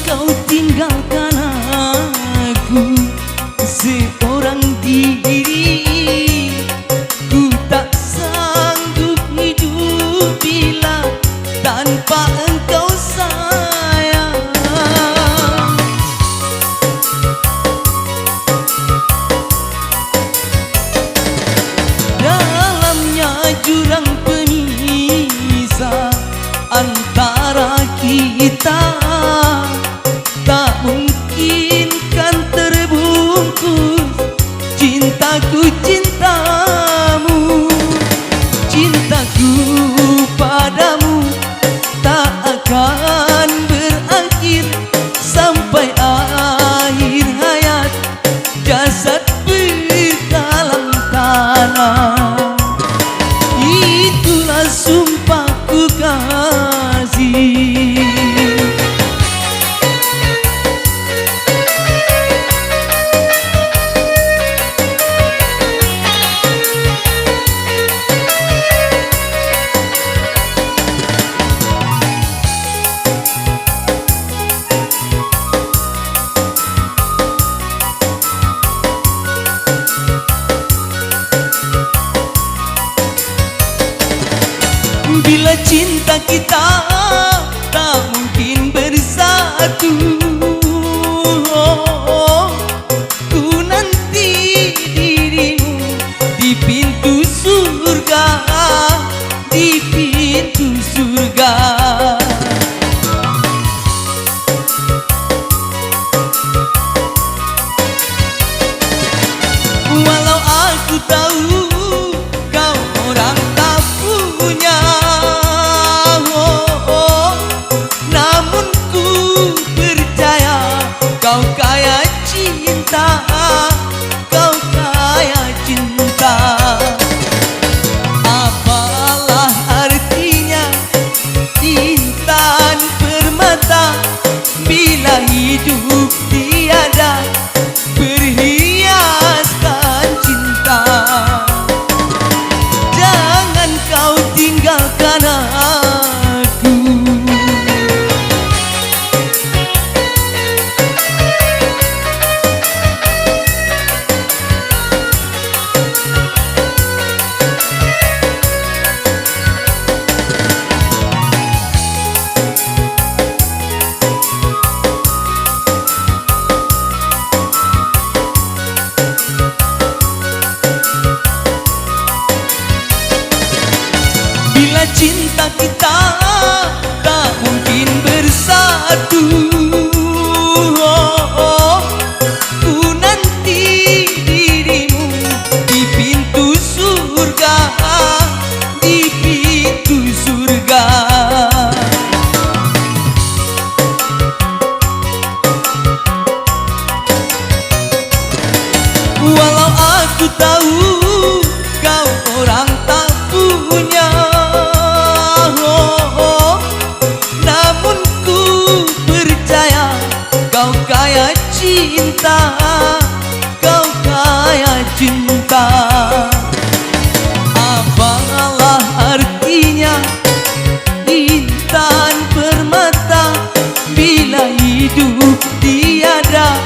kau tinggalkan aku seorang diri, ku tak sanggup hidup bila tanpa engkau sayang. Dalamnya jurang pemisah antara kita, tak mungkin kan terbungkus cintaku cintamu. Cintaku padamu tak akan berakhir sampai akhir hayat jasad berdalam tanah. Itulah sumpahku kasih. Bila cinta kita tak mungkin bersatu, ku nanti dirimu di pintu surga, di pintu surga. Walau aku tahu kau orang tak punya, namun ku percaya kau kaya cinta, kau kaya cinta. Apalah artinya intan permata bila hidup tiada berhiaskan cinta. Jangan kau tinggalkan aku. Bila cinta kita tak mungkin bersatu, ku nanti dirimu di pintu surga, di pintu surga. Walau aku tahu kau orang tak punya, namun ku percaya kau kaya cinta, kau kaya cinta. Apalah artinya intan permata bila hidup tiada